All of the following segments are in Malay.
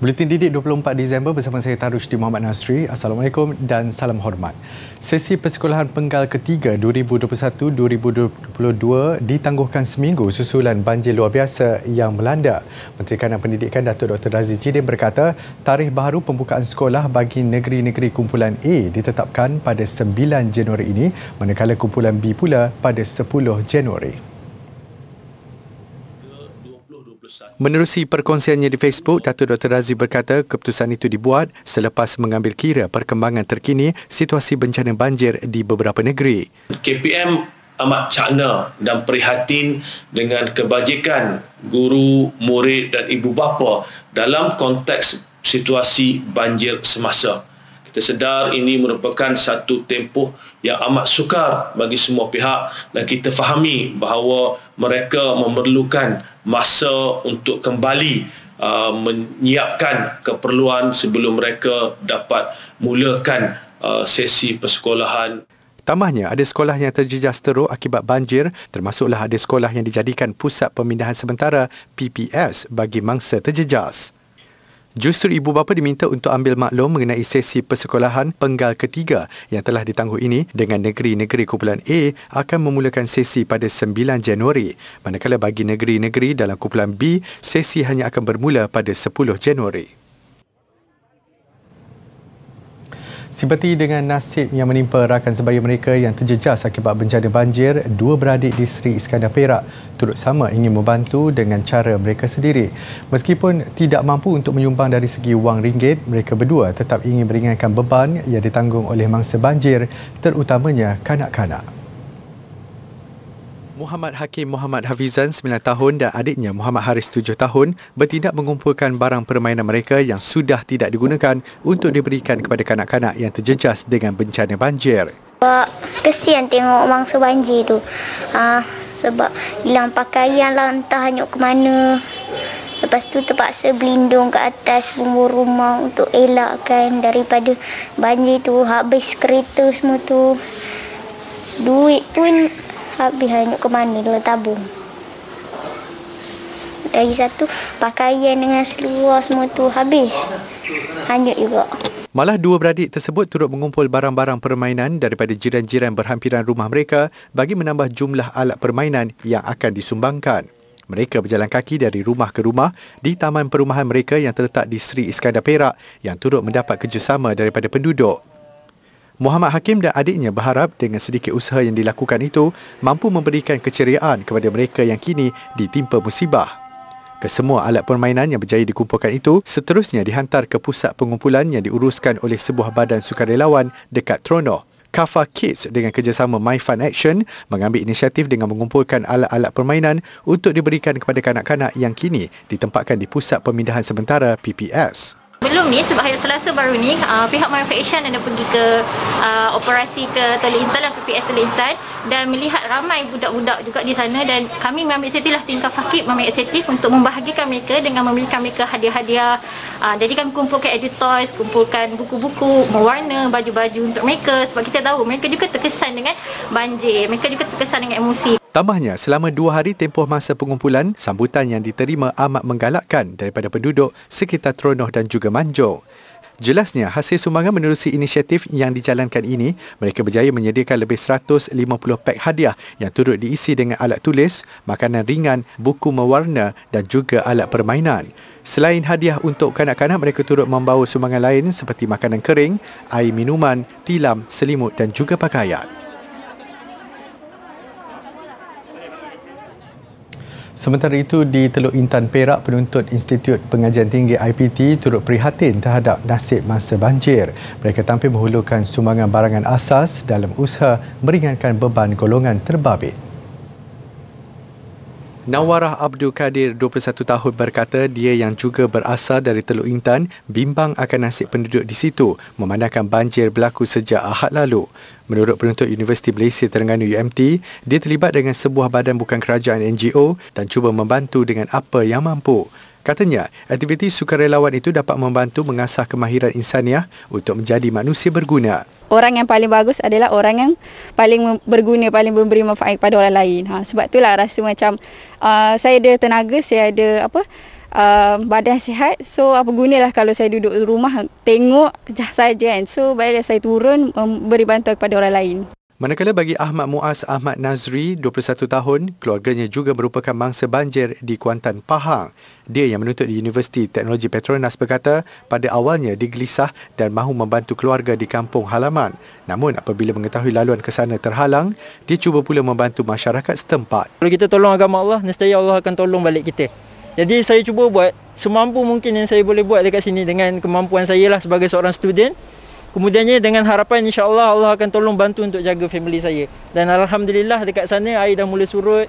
Buletin Didik 24 Disember bersama saya Tarusdi Muhammad Nasri. Assalamualaikum dan salam hormat. Sesi persekolahan penggal ketiga 2021-2022 ditangguhkan seminggu susulan banjir luar biasa yang melanda. Menteri Kanan Pendidikan Datuk Dr. Razi Jidin berkata, tarikh baharu pembukaan sekolah bagi negeri-negeri kumpulan A ditetapkan pada 9 Januari ini, manakala kumpulan B pula pada 10 Januari. Menerusi perkongsiannya di Facebook, Datuk Dr. Razi berkata keputusan itu dibuat selepas mengambil kira perkembangan terkini situasi bencana banjir di beberapa negeri. KPM amat cakna dan prihatin dengan kebajikan guru, murid dan ibu bapa dalam konteks situasi banjir semasa. Kita sedar ini merupakan satu tempoh yang amat sukar bagi semua pihak dan kita fahami bahawa mereka memerlukan masa untuk kembali menyiapkan keperluan sebelum mereka dapat mulakan sesi persekolahan. Tambahnya, ada sekolah yang terjejas teruk akibat banjir, termasuklah ada sekolah yang dijadikan pusat pemindahan sementara PPS bagi mangsa terjejas. Justru ibu bapa diminta untuk ambil maklum mengenai sesi persekolahan penggal ketiga yang telah ditangguh ini dengan negeri-negeri kumpulan A akan memulakan sesi pada 9 Januari. Manakala bagi negeri-negeri dalam kumpulan B, sesi hanya akan bermula pada 10 Januari. Simpati dengan nasib yang menimpa rakan sebaya mereka yang terjejas akibat bencana banjir, dua beradik di Seri Iskandar Perak turut sama ingin membantu dengan cara mereka sendiri. Meskipun tidak mampu untuk menyumbang dari segi wang ringgit, mereka berdua tetap ingin meringankan beban yang ditanggung oleh mangsa banjir, terutamanya kanak-kanak. Muhammad Hakim Muhammad Hafizan 9 tahun dan adiknya Muhammad Haris 7 tahun bertindak mengumpulkan barang permainan mereka yang sudah tidak digunakan untuk diberikan kepada kanak-kanak yang terjejas dengan bencana banjir. Kesian tengok mangsa banjir tu. Sebab hilang pakaian lah, entah hanyut ke mana. Lepas tu terpaksa berlindung ke atas bumbung rumah untuk elakkan daripada banjir tu. Habis kereta semua tu. Duit pun habis hanyut ke mana dalam tabung. Lagi satu, pakaian dengan seluar semua tu habis. Hanyut juga. Malah dua beradik tersebut turut mengumpul barang-barang permainan daripada jiran-jiran berhampiran rumah mereka bagi menambah jumlah alat permainan yang akan disumbangkan. Mereka berjalan kaki dari rumah ke rumah di taman perumahan mereka yang terletak di Seri Iskandar Perak yang turut mendapat kerjasama daripada penduduk. Muhammad Hakim dan adiknya berharap dengan sedikit usaha yang dilakukan itu mampu memberikan keceriaan kepada mereka yang kini ditimpa musibah. Kesemua alat permainan yang berjaya dikumpulkan itu seterusnya dihantar ke pusat pengumpulan yang diuruskan oleh sebuah badan sukarelawan dekat Tronoh. Kafa Kids dengan kerjasama My Fun Action mengambil inisiatif dengan mengumpulkan alat-alat permainan untuk diberikan kepada kanak-kanak yang kini ditempatkan di pusat pemindahan sementara PPS. Belum ni, sebab hari Selasa baru ni, pihak My Fun Action ada pergi ke operasi ke Teluk Intan dan PPS Teluk Intan dan melihat ramai budak-budak juga di sana dan kami mengambil inisiatif lah, tingkah fakir mengambil inisiatif untuk membahagikan mereka dengan memberikan mereka hadiah-hadiah. Jadi kami kumpulkan edu toys, kumpulkan buku-buku, mewarna, baju-baju untuk mereka sebab kita tahu mereka juga terkesan dengan banjir, mereka juga terkesan dengan emosi. Tambahnya, selama 2 hari tempoh masa pengumpulan, sambutan yang diterima amat menggalakkan daripada penduduk sekitar Tronoh dan juga Manjung. Jelasnya, hasil sumbangan menerusi inisiatif yang dijalankan ini, mereka berjaya menyediakan lebih 150 pak hadiah yang turut diisi dengan alat tulis, makanan ringan, buku mewarna dan juga alat permainan. Selain hadiah untuk kanak-kanak, mereka turut membawa sumbangan lain seperti makanan kering, air minuman, tilam, selimut dan juga pakaian. Sementara itu, di Teluk Intan Perak, penuntut Institut Pengajian Tinggi IPT turut prihatin terhadap nasib mangsa banjir. Mereka tampil menghulurkan sumbangan barangan asas dalam usaha meringankan beban golongan terbabit. Nawarah Abdul Kadir, 21 tahun berkata dia yang juga berasal dari Teluk Intan bimbang akan nasib penduduk di situ memandangkan banjir berlaku sejak Ahad lalu. Menurut penuntut Universiti Malaysia Terengganu UMT, dia terlibat dengan sebuah badan bukan kerajaan NGO dan cuba membantu dengan apa yang mampu. Katanya, aktiviti sukarelawan itu dapat membantu mengasah kemahiran insaniah untuk menjadi manusia berguna. Orang yang paling bagus adalah orang yang paling berguna, paling memberi manfaat kepada orang lain. Sebab itulah rasa macam saya ada tenaga, saya ada badan sihat. So apa gunalah kalau saya duduk di rumah tengok saja kan. So baiklah saya turun beri bantuan kepada orang lain. Manakala bagi Ahmad Muaz Ahmad Nazri, 21 tahun, keluarganya juga merupakan mangsa banjir di Kuantan, Pahang. Dia yang menuntut di Universiti Teknologi Petronas berkata pada awalnya dia gelisah dan mahu membantu keluarga di kampung halaman. Namun apabila mengetahui laluan ke sana terhalang, dia cuba pula membantu masyarakat setempat. Kalau kita tolong agama Allah, nescaya Allah akan tolong balik kita. Jadi saya cuba buat semampu mungkin yang saya boleh buat dekat sini dengan kemampuan saya lah sebagai seorang student. Kemudiannya dengan harapan insya-Allah Allah akan tolong bantu untuk jaga family saya. Dan alhamdulillah dekat sana air dah mula surut.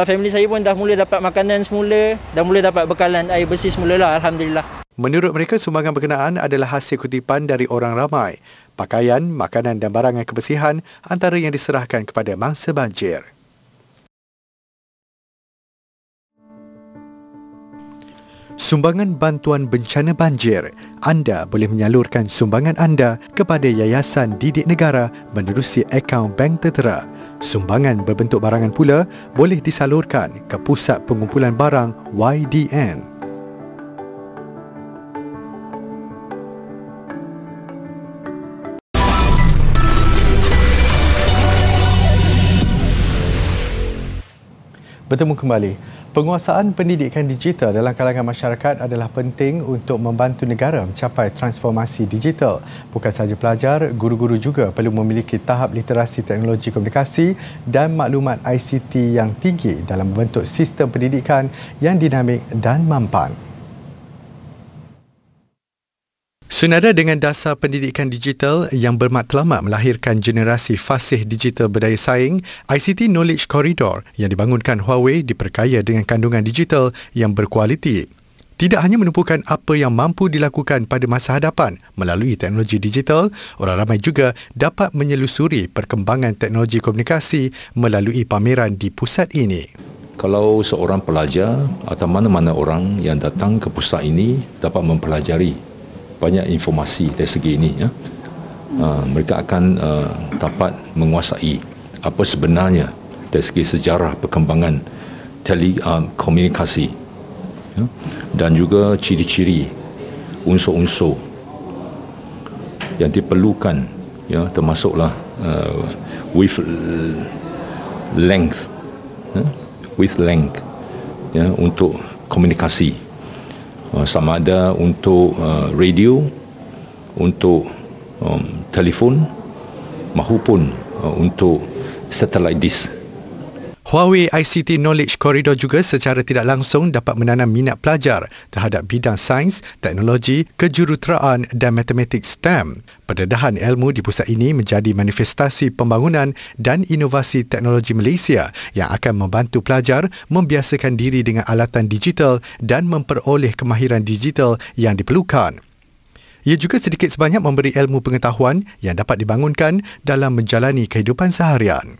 Family saya pun dah mula dapat makanan semula, dah mula dapat bekalan air bersih semulalah, alhamdulillah. Menurut mereka, sumbangan berkenaan adalah hasil kutipan dari orang ramai. Pakaian, makanan dan barangan kebersihan antara yang diserahkan kepada mangsa banjir. Sumbangan bantuan bencana banjir. Anda boleh menyalurkan sumbangan anda kepada Yayasan Didik Negara menerusi akaun bank tertera. Sumbangan berbentuk barangan pula boleh disalurkan ke Pusat Pengumpulan Barang YDN. Bertemu kembali. Penguasaan pendidikan digital dalam kalangan masyarakat adalah penting untuk membantu negara mencapai transformasi digital. Bukan sahaja pelajar, guru-guru juga perlu memiliki tahap literasi teknologi komunikasi dan maklumat ICT yang tinggi dalam membentuk sistem pendidikan yang dinamik dan mampan. Senada dengan dasar pendidikan digital yang bermatlamat melahirkan generasi fasih digital berdaya saing, ICT Knowledge Corridor yang dibangunkan Huawei diperkaya dengan kandungan digital yang berkualiti. Tidak hanya menumpukan apa yang mampu dilakukan pada masa hadapan melalui teknologi digital, orang ramai juga dapat menyelusuri perkembangan teknologi komunikasi melalui pameran di pusat ini. Kalau seorang pelajar atau mana-mana orang yang datang ke pusat ini dapat mempelajari banyak informasi dari segi ini, mereka akan dapat menguasai apa sebenarnya dari segi sejarah perkembangan telekomunikasi, dan juga ciri-ciri unsur-unsur yang diperlukan, termasuklah wavelength untuk komunikasi, sama ada untuk radio, untuk telefon maupun untuk satellite dish. Huawei ICT Knowledge Corridor juga secara tidak langsung dapat menanam minat pelajar terhadap bidang sains, teknologi, kejuruteraan dan matematik STEM. Pendedahan ilmu di pusat ini menjadi manifestasi pembangunan dan inovasi teknologi Malaysia yang akan membantu pelajar membiasakan diri dengan alatan digital dan memperoleh kemahiran digital yang diperlukan. Ia juga sedikit sebanyak memberi ilmu pengetahuan yang dapat dibangunkan dalam menjalani kehidupan seharian.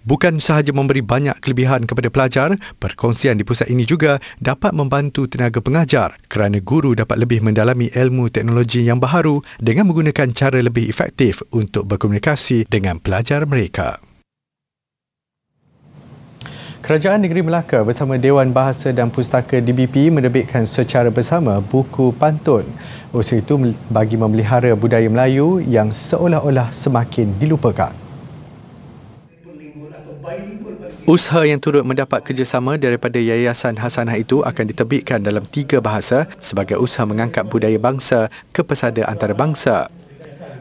Bukan sahaja memberi banyak kelebihan kepada pelajar, perkongsian di pusat ini juga dapat membantu tenaga pengajar kerana guru dapat lebih mendalami ilmu teknologi yang baharu dengan menggunakan cara lebih efektif untuk berkomunikasi dengan pelajar mereka. Kerajaan Negeri Melaka bersama Dewan Bahasa dan Pustaka DBP menerbitkan secara bersama buku pantun. Usaha itu bagi memelihara budaya Melayu yang seolah-olah semakin dilupakan. Usaha yang turut mendapat kerjasama daripada Yayasan Hasanah itu akan diterbitkan dalam 3 bahasa sebagai usaha mengangkat budaya bangsa ke pesada antarabangsa.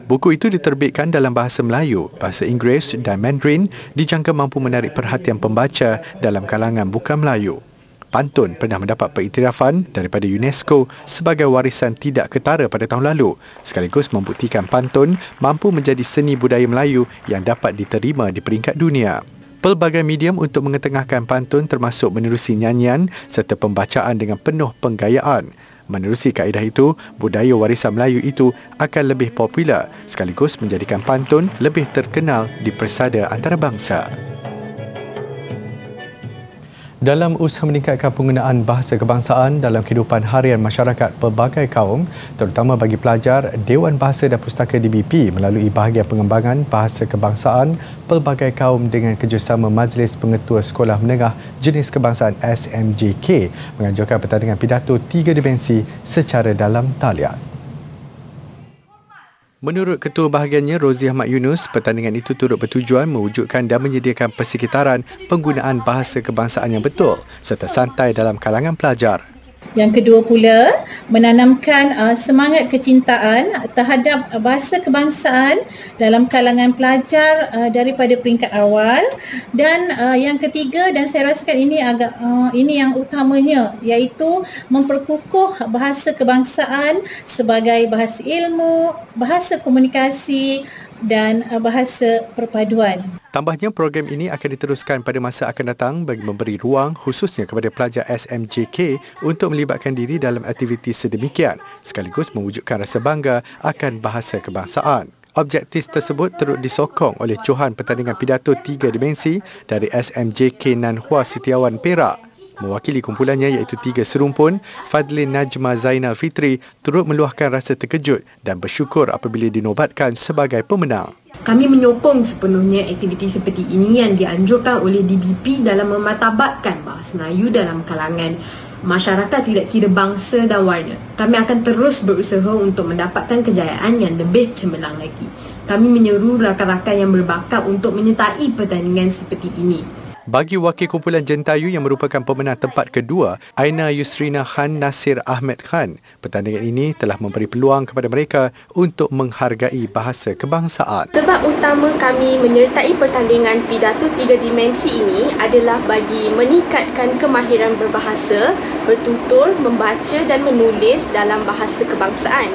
Buku itu diterbitkan dalam bahasa Melayu, bahasa Inggeris dan Mandarin, dijangka mampu menarik perhatian pembaca dalam kalangan bukan Melayu. Pantun pernah mendapat pengiktirafan daripada UNESCO sebagai warisan tidak ketara pada tahun lalu, sekaligus membuktikan pantun mampu menjadi seni budaya Melayu yang dapat diterima di peringkat dunia. Pelbagai medium untuk mengetengahkan pantun termasuk menerusi nyanyian serta pembacaan dengan penuh penggayaan. Menerusi kaedah itu, budaya warisan Melayu itu akan lebih popular sekaligus menjadikan pantun lebih terkenal di persada antarabangsa. Dalam usaha meningkatkan penggunaan bahasa kebangsaan dalam kehidupan harian masyarakat pelbagai kaum, terutama bagi pelajar, Dewan Bahasa dan Pustaka DBP melalui bahagian pengembangan bahasa kebangsaan pelbagai kaum dengan kerjasama Majlis Pengetua Sekolah Menengah Jenis Kebangsaan SMJK menganjurkan pertandingan pidato 3 dimensi secara dalam talian. Menurut Ketua Bahagiannya Rozi Ahmad Yunus, pertandingan itu turut bertujuan mewujudkan dan menyediakan persekitaran penggunaan bahasa kebangsaan yang betul serta santai dalam kalangan pelajar. Yang kedua pula, menanamkan semangat kecintaan terhadap bahasa kebangsaan dalam kalangan pelajar daripada peringkat awal. Dan yang ketiga, dan saya rasakan ini yang utamanya, iaitu memperkukuh bahasa kebangsaan sebagai bahasa ilmu, bahasa komunikasi dan bahasa perpaduan. Tambahnya, program ini akan diteruskan pada masa akan datang bagi memberi ruang khususnya kepada pelajar SMJK untuk melibatkan diri dalam aktiviti sedemikian sekaligus mewujudkan rasa bangga akan bahasa kebangsaan. Objektif tersebut turut disokong oleh Johan Pertandingan Pidato 3 Dimensi dari SMJK Nanhua Setiawan Perak. Mewakili kumpulannya iaitu 3 serumpun, Fadlin Najma Zainal Fitri turut meluahkan rasa terkejut dan bersyukur apabila dinobatkan sebagai pemenang. Kami menyokong sepenuhnya aktiviti seperti ini yang dianjurkan oleh DBP dalam memartabatkan bahasa Melayu dalam kalangan masyarakat tidak kira bangsa dan warna. Kami akan terus berusaha untuk mendapatkan kejayaan yang lebih cemerlang lagi. Kami menyeru rakan-rakan yang berbakat untuk menyertai pertandingan seperti ini. Bagi wakil kumpulan Jentayu yang merupakan pemenang tempat kedua, Aina Yusrina Khan Nasir Ahmed Khan, pertandingan ini telah memberi peluang kepada mereka untuk menghargai bahasa kebangsaan. Sebab utama kami menyertai pertandingan pidato 3 dimensi ini adalah bagi meningkatkan kemahiran berbahasa, bertutur, membaca dan menulis dalam bahasa kebangsaan.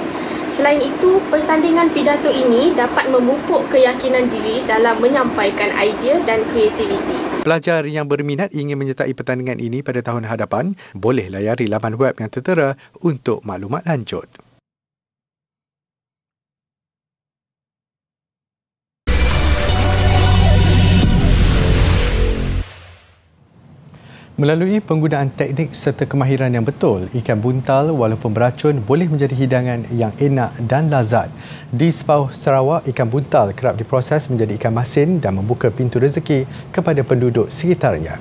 Selain itu, pertandingan pidato ini dapat memupuk keyakinan diri dalam menyampaikan idea dan kreativiti. Pelajar yang berminat ingin menyertai pertandingan ini pada tahun hadapan boleh layari laman web yang tertera untuk maklumat lanjut. Melalui penggunaan teknik serta kemahiran yang betul, ikan buntal walaupun beracun boleh menjadi hidangan yang enak dan lazat. Di Sepauh, Sarawak, ikan buntal kerap diproses menjadi ikan masin dan membuka pintu rezeki kepada penduduk sekitarnya.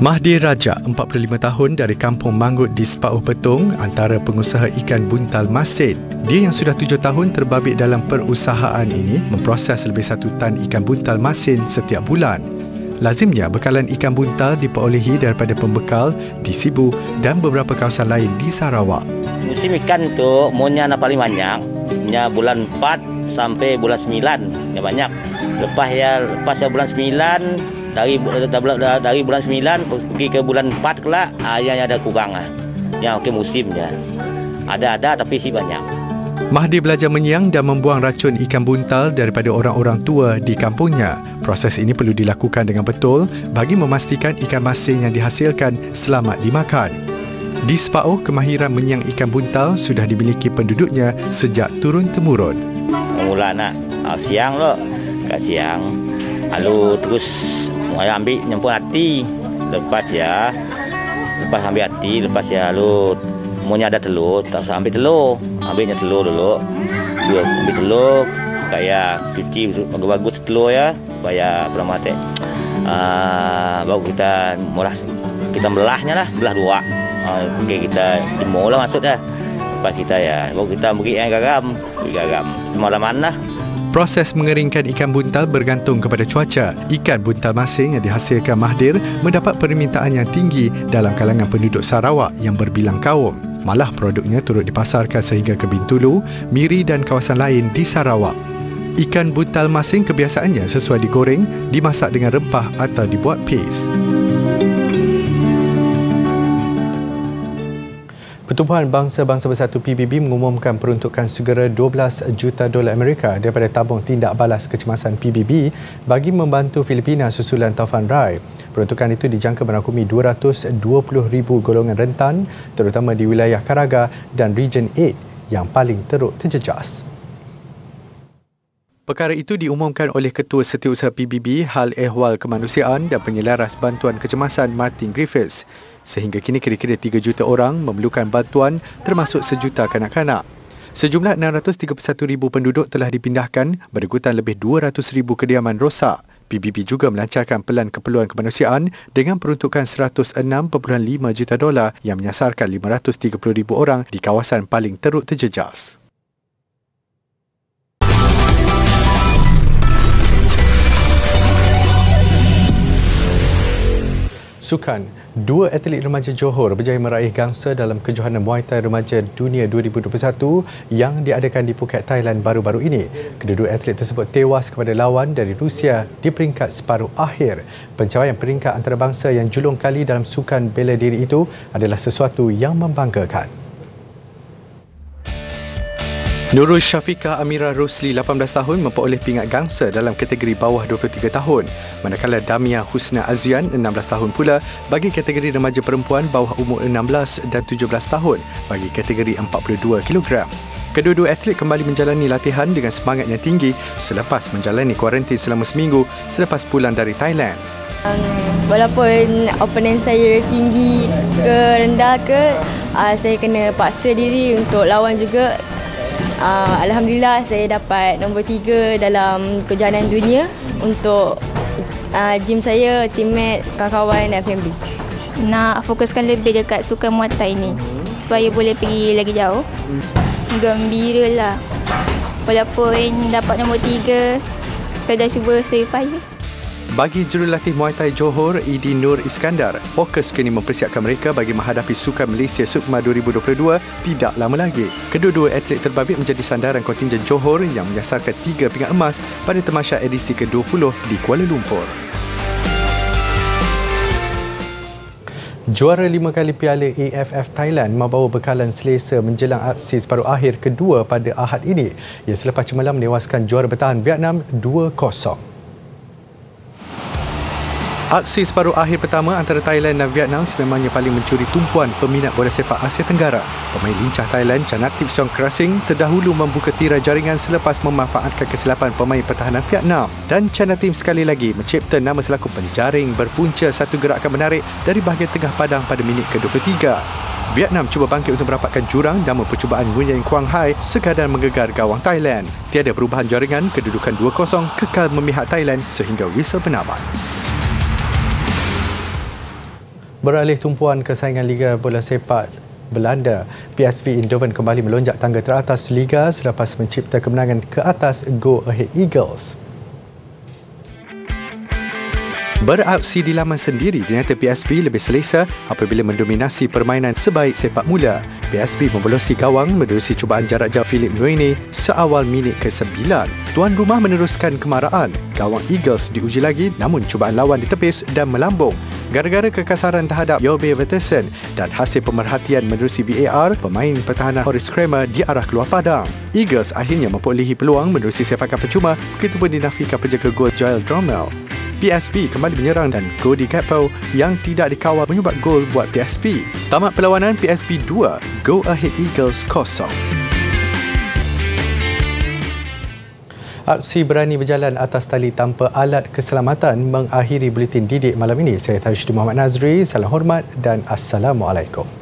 Mahdi Raja, 45 tahun dari Kampung Manggut di Sepauh Petung, antara pengusaha ikan buntal masin. Dia yang sudah 7 tahun terbabit dalam perusahaan ini memproses lebih 1 tan ikan buntal masin setiap bulan. Lazimnya, bekalan ikan buntal diperolehi daripada pembekal di Sibu dan beberapa kawasan lain di Sarawak. Musim ikan tu umumnya paling banyak, bulan 4 sampai bulan 9 yang banyak. Lepas ya bulan 9 dari bulan 9 pergi ke bulan 4 kelak yang ada kurang lah. Yang musimnya. Ada tapi sih banyak. Mahdi belajar menyiang dan membuang racun ikan buntal daripada orang-orang tua di kampungnya. Proses ini perlu dilakukan dengan betul bagi memastikan ikan masin yang dihasilkan selamat dimakan. Di Sepauh, kemahiran menyiang ikan buntal sudah dimiliki penduduknya sejak turun-temurun. Mula nak siang lo, kat siang. Lalu terus ambil nyempur hati. Lepas ambil hati, lepas lalu semuanya ada telur, tak usah ambil telur. Ambilnya telur dulu. Ambil telur, kayak cuci bagus-bagus telur ya, supaya berapa mati. Baru kita belahnya lah, belah 2. Okey, kita jemur lah maksudnya. Lepas kita baru kita beri garam. Semalaman lah. Proses mengeringkan ikan buntal bergantung kepada cuaca. Ikan buntal masin yang dihasilkan Mahdir mendapat permintaan yang tinggi dalam kalangan penduduk Sarawak yang berbilang kaum. Malah produknya turut dipasarkan sehingga ke Bintulu, Miri dan kawasan lain di Sarawak. Ikan buntal masin kebiasaannya sesuai digoreng, dimasak dengan rempah atau dibuat paste. Pertubuhan Bangsa-Bangsa Bersatu PBB mengumumkan peruntukan segera $12 juta Amerika daripada tabung tindak balas kecemasan PBB bagi membantu Filipina susulan taufan Rai. Peruntukan itu dijangka merangkumi 220,000 golongan rentan terutama di wilayah Karaga dan Region 8 yang paling teruk terjejas. Perkara itu diumumkan oleh Ketua Setiausaha PBB Hal Ehwal Kemanusiaan dan Penyelaras Bantuan Kecemasan Martin Griffiths. Sehingga kini kira-kira 3 juta orang memerlukan bantuan termasuk sejuta kanak-kanak. Sejumlah 631,000 penduduk telah dipindahkan, berikutan lebih 200,000 kediaman rosak. PBB juga melancarkan pelan keperluan kemanusiaan dengan peruntukan $106.5 juta yang menyasarkan 530,000 orang di kawasan paling teruk terjejas. Sukan, 2 atlet remaja Johor berjaya meraih gangsa dalam kejohanan Muay Thai Remaja Dunia 2021 yang diadakan di Phuket, Thailand baru-baru ini. Kedua-dua atlet tersebut tewas kepada lawan dari Rusia di peringkat separuh akhir. Pencapaian peringkat antarabangsa yang julung kali dalam sukan bela diri itu adalah sesuatu yang membanggakan. Nurul Syafiqah Amira Rosli, 18 tahun, memperoleh pingat gangsa dalam kategori bawah 23 tahun. Manakala Damia Husna Azian, 16 tahun pula, bagi kategori remaja perempuan bawah umur 16 dan 17 tahun bagi kategori 42 kg. Kedua-dua atlet kembali menjalani latihan dengan semangat yang tinggi selepas menjalani kuarantin selama seminggu selepas pulang dari Thailand. Walaupun oponen saya tinggi ke rendah ke, saya kena paksa diri untuk lawan juga. Alhamdulillah saya dapat nombor 3 dalam kejohanan dunia untuk gym saya, teammate, kawan-kawan dan family. Nak fokuskan lebih dekat sukan Muay Thai ni supaya boleh pergi lagi jauh. Gembira lah. Walaupun dapat nombor 3, saya dah cuba sedaya upaya. Bagi jurulatih Muay Thai Johor, Idi Nur Iskandar, fokus kini mempersiapkan mereka bagi menghadapi Sukan Malaysia Sukma 2022 tidak lama lagi. Kedua-dua atlet terbabit menjadi sandaran kontingen Johor yang menyasarkan 3 pingat emas pada Tamasya edisi ke-20 di Kuala Lumpur. Juara 5 kali Piala AFF Thailand membawa bekalan selesa menjelang aksi separuh akhir kedua pada Ahad ini yang selepas cemerlang menewaskan juara bertahan Vietnam 2-0. Aksi separuh akhir pertama antara Thailand dan Vietnam sememangnya paling mencuri tumpuan peminat bola sepak Asia Tenggara. Pemain lincah Thailand Chanatip Songkrasing terdahulu membuka tirai jaringan selepas memanfaatkan kesilapan pemain pertahanan Vietnam. Dan Chanatip sekali lagi mencipta nama selaku penjaring berpunca satu gerakan menarik dari bahagian tengah padang pada minit ke-23. Vietnam cuba bangkit untuk merapatkan jurang namun percubaan Nguyen Quang Hai sekadar menggegar gawang Thailand. Tiada perubahan jaringan, kedudukan 2-0 kekal memihak Thailand sehingga whistle penamat. Beralih tumpuan kesaingan Liga Bola Sepak Belanda, PSV Eindhoven kembali melonjak tangga teratas Liga selepas mencipta kemenangan ke atas Go Ahead Eagles. Beraksi di laman sendiri, ternyata PSV lebih selesa apabila mendominasi permainan sebaik sepak mula. PSV membolosi gawang menerusi cubaan jarak jauh Philip Nguyen seawal minit ke-9. Tuan rumah meneruskan kemarahan. Gawang Eagles diuji lagi namun cubaan lawan ditepis dan melambung. Gara-gara kekasaran terhadap Jobe Vertesen dan hasil pemerhatian menerusi VAR, pemain pertahanan Horace Kramer diarah keluar padang. Eagles akhirnya memperolehi peluang menerusi sepakan percuma begitu pun dinafikan penjaga gol Joel Dromel. PSV kembali menyerang dan Cody Gakpo yang tidak dikawal menyumbang gol buat PSV. Tamat perlawanan, PSV 2, Go Ahead Eagles 0. Aksi berani berjalan atas tali tanpa alat keselamatan mengakhiri buletin Didik malam ini. Saya Tajuddin Muhammad Nazri, salam hormat dan Assalamualaikum.